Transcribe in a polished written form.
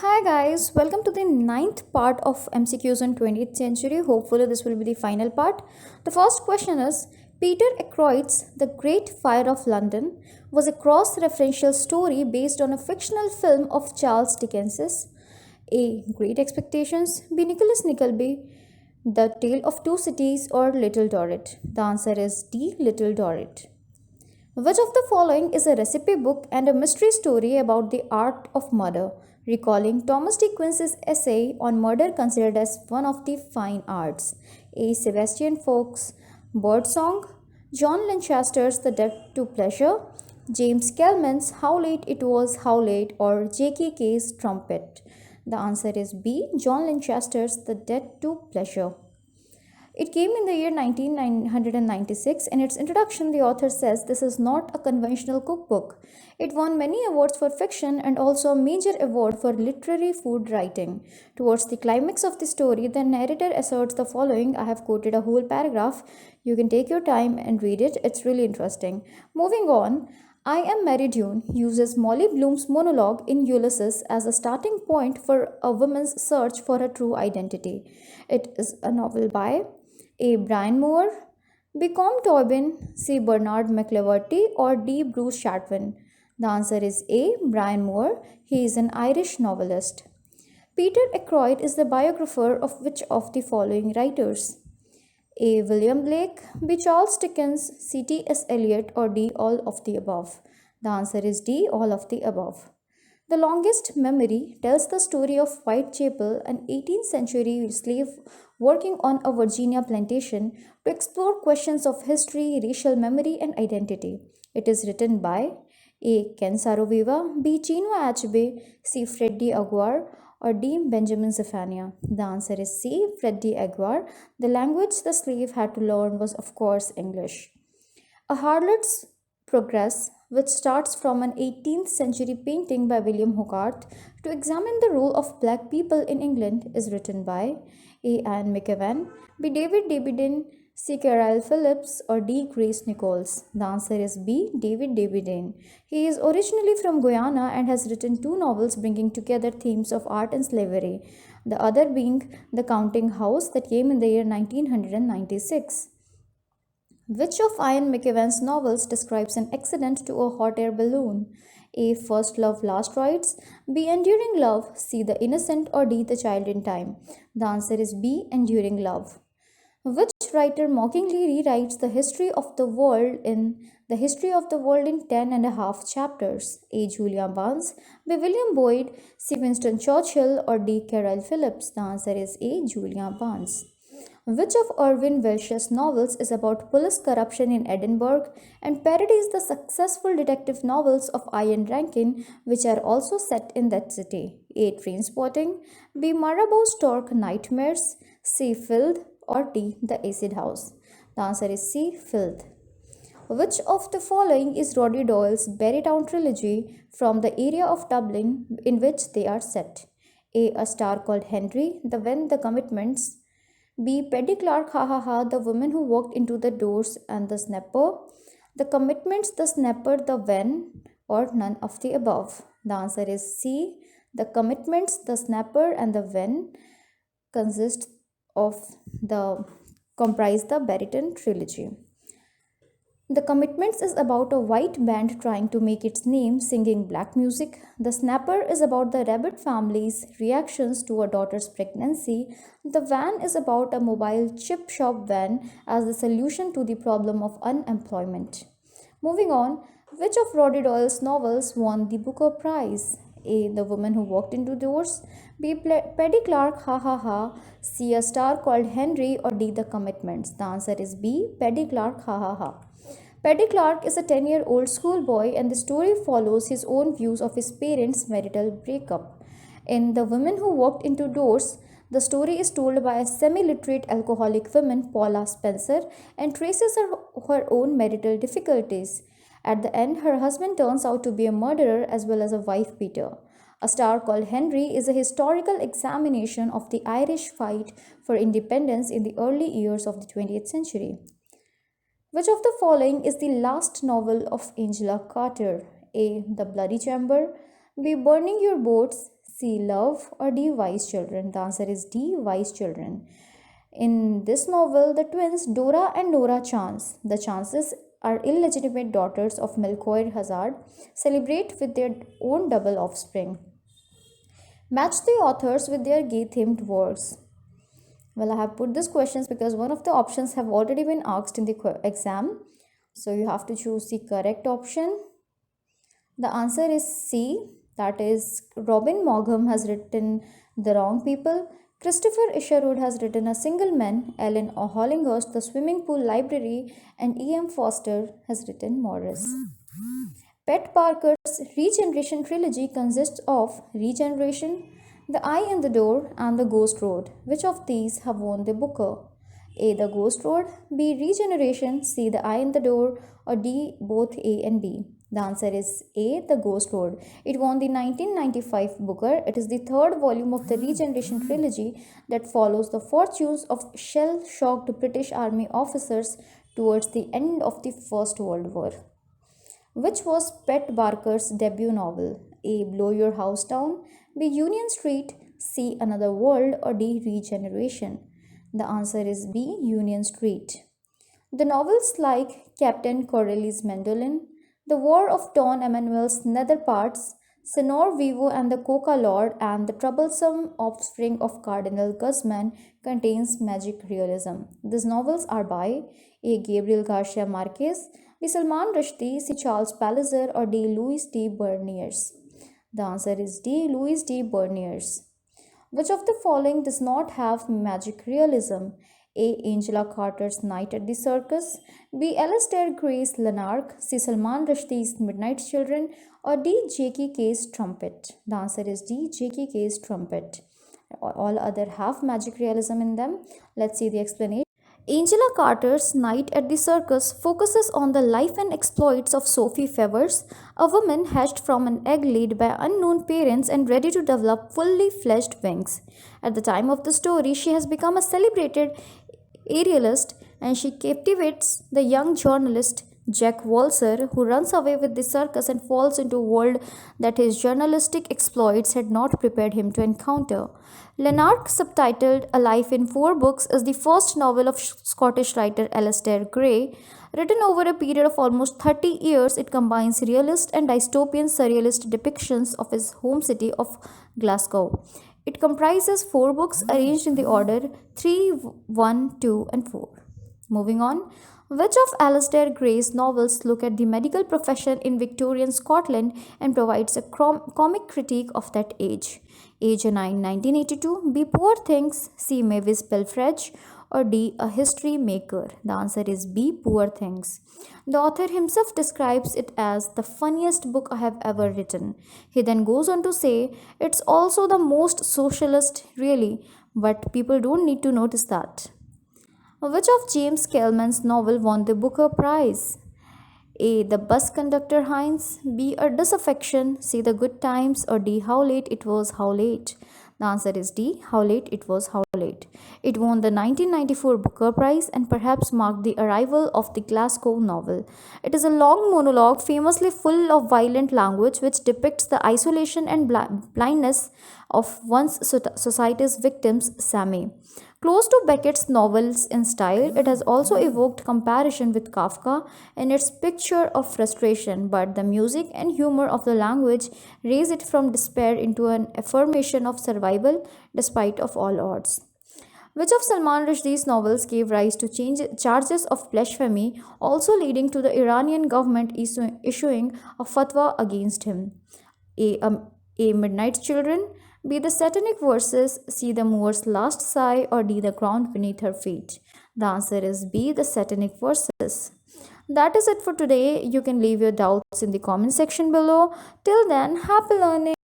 Hi guys, welcome to the ninth part of MCQs in 20th century. Hopefully this will be the final part. The first question is Peter Ackroyd's The Great Fire of London was a cross-referential story based on a fictional film of Charles Dickens's A. Great Expectations, B. Nicholas Nickleby, The Tale of Two Cities or Little Dorrit. The answer is D. Little Dorrit. Which of the following is a recipe book and a mystery story about the art of murder, recalling Thomas de Quincey's essay on murder considered as one of the fine arts? A. Sebastian Faulk's Birdsong, John Lancaster's The Debt to Pleasure, James Kelman's How Late It Was, How Late, or JKK's Trumpet. The answer is B. John Lancaster's The Debt to Pleasure. It came in the year 1996. In its introduction, the author says this is not a conventional cookbook. It won many awards for fiction and also a major award for literary food writing. Towards the climax of the story, the narrator asserts the following. I have quoted a whole paragraph. You can take your time and read it. It's really interesting. Moving on. I Am Mary Dunne uses Molly Bloom's monologue in Ulysses as a starting point for a woman's search for her true identity. It is a novel by A. Brian Moore, B. Colm Tobin, C. Bernard McLeverty, or D. Bruce Chatwin. The answer is A. Brian Moore. He is an Irish novelist. Peter Ackroyd is the biographer of which of the following writers? A. William Blake, B. Charles Dickens, C. T.S. Eliot, or D. All of the above. The answer is D. All of the above. The Longest Memory tells the story of Whitechapel, an 18th century slave working on a Virginia plantation to explore questions of history, racial memory, and identity. It is written by A. Ken Saro-Wiwa, B. Chinua Achebe, C. Freddie Aguiar, or D. Benjamin Zephaniah. The answer is C. Freddie Aguiar. The language the slave had to learn was, of course, English. A Harlot's Progress, which starts from an 18th century painting by William Hogarth to examine the role of black people in England, is written by A. Ian McEwan, B. David Dabydeen, C. Carol Phillips, or D. Grace Nichols. The answer is B. David Dabydeen. He is originally from Guyana and has written two novels bringing together themes of art and slavery, the other being The Counting House that came in the year 1996. Which of Ian McEwan's novels describes an accident to a hot air balloon? A. First Love, Last Rites, B. Enduring Love, C. The Innocent, or D. The Child in Time. The answer is B. Enduring Love. Which writer mockingly rewrites the history of the world in 10 and a half chapters? A. Julian Barnes, B. William Boyd, C. Winston Churchill, or D. Carol Phillips. The answer is A. Julian Barnes. Which of Irvine Welsh's novels is about police corruption in Edinburgh and parodies the successful detective novels of Ian Rankin, which are also set in that city? A. Trainspotting, B. Marabou Stork Nightmares, C. Filth, or D. The Acid House. The answer is C. Filth. Which of the following is Roddy Doyle's Barrytown trilogy from the area of Dublin in which they are set? A. A Star Called Henry, The When, The Commitments, B. Paddy Clarke Ha Ha Ha, The Woman Who Walked Into the Doors, and The Snapper, The Commitments, The Snapper, The When, or none of the above. The answer is C. The Commitments, The Snapper, and The When comprise the Barrytown trilogy. The Commitments is about a white band trying to make its name singing black music. The Snapper is about the Rabbit family's reactions to a daughter's pregnancy. The Van is about a mobile chip shop van as the solution to the problem of unemployment. Moving on, which of Roddy Doyle's novels won the Booker Prize? A. The Woman Who Walked Into Doors, B. Paddy Clarke Ha Ha Ha, C. A Star Called Henry, or D. The Commitments. The answer is B. Paddy Clarke Ha Ha Ha. Paddy Clarke is a 10-year-old schoolboy, and the story follows his own views of his parents' marital breakup. In The Woman Who Walked Into Doors, the story is told by a semi-literate alcoholic woman, Paula Spencer, and traces her own marital difficulties. At the end, her husband turns out to be a murderer as well as a wife beater. A Star Called Henry is a historical examination of the Irish fight for independence in the early years of the 20th century. Which of the following is the last novel of Angela Carter? A. The Bloody Chamber, B. Burning Your Boats, C. Love, or D. Wise Children? The answer is D. Wise Children. In this novel, the twins Dora and Nora Chance, the Chances are illegitimate daughters of Melchior Hazard, celebrate with their own double offspring. Match the authors with their gay themed works. Well, I have put these questions because one of the options have already been asked in the exam. So you have to choose the correct option. The answer is C. That is, Robin Maugham has written The Wrong People. Christopher Isherwood has written A Single Man. Ellen Hollinghurst, The Swimming Pool Library. And E.M. Foster has written Morris. Pet Parker's Regeneration trilogy consists of Regeneration, The Eye in the Door, and The Ghost Road. Which of these have won the Booker? A. The Ghost Road, B. Regeneration, C. The Eye in the Door, or D. both A and B? The answer is A. The Ghost Road. It won the 1995 Booker. It is the third volume of the Regeneration trilogy that follows the fortunes of shell-shocked British Army officers towards the end of the First World War. Which was Pet Barker's debut novel? A. Blow Your House Down, B. Union Street, C. Another World, or D. Regeneration? The answer is B. Union Street. The novels like Captain Corelli's Mandolin, The War of Don Emanuel's Nether Parts, Senor Vivo and the Coca Lord, and The Troublesome Offspring of Cardinal Guzman contains magic realism. These novels are by A. Gabriel Garcia Marquez, B. Salam Rushdie, C. Charles Palliser, or D. Louis D. Berniers? The answer is D. Louis D. Berniers. Which of the following does not have magic realism? A. Angela Carter's Night at the Circus, B. Alasdair Gray's Lanark, C. Salman Rushdie's Midnight Children, or D. J.K. K's Trumpet? The answer is D. J.K. K's Trumpet. All other have magic realism in them. Let's see the explanation. Angela Carter's Night at the Circus focuses on the life and exploits of Sophie Fevers, a woman hatched from an egg laid by unknown parents and ready to develop fully fledged wings. At the time of the story, she has become a celebrated aerialist and she captivates the young journalist Jack Walser, who runs away with the circus and falls into a world that his journalistic exploits had not prepared him to encounter. Lanark, subtitled A Life in 4 Books, is the first novel of Scottish writer Alasdair Gray. Written over a period of almost 30 years, it combines realist and dystopian surrealist depictions of his home city of Glasgow. It comprises 4 books arranged in the order 3, 1, 2, and 4. Moving on. Which of Alasdair Gray's novels look at the medical profession in Victorian Scotland and provides a comic critique of that age? A. Janine 1982, B. Poor Things, C. Mavis Belfrage, or D. A History Maker? The answer is B. Poor Things. The author himself describes it as the funniest book I have ever written. He then goes on to say, it's also the most socialist, really, but people don't need to notice that. Which of James Kelman's novel won the Booker Prize? A. The Bus Conductor Hines, B. A Disaffection, C. The Good Times, or D. How Late It Was, How Late? The answer is D. How Late It Was, How Late. It won the 1994 Booker Prize and perhaps marked the arrival of the Glasgow novel. It is a long monologue famously full of violent language which depicts the isolation and blindness of one's society's victims, Sammy. Close to Beckett's novels in style, it has also evoked comparison with Kafka in its picture of frustration, but the music and humor of the language raise it from despair into an affirmation of survival despite of all odds. Which of Salman Rushdie's novels gave rise to charges of blasphemy, also leading to the Iranian government issuing a fatwa against him? A. Midnight Children, B. The Satanic Verses, C. The Moor's Last Sigh, or D. The Ground Beneath Her Feet? The answer is B. The Satanic Verses. That is it for today. You can leave your doubts in the comment section below. Till then, happy learning.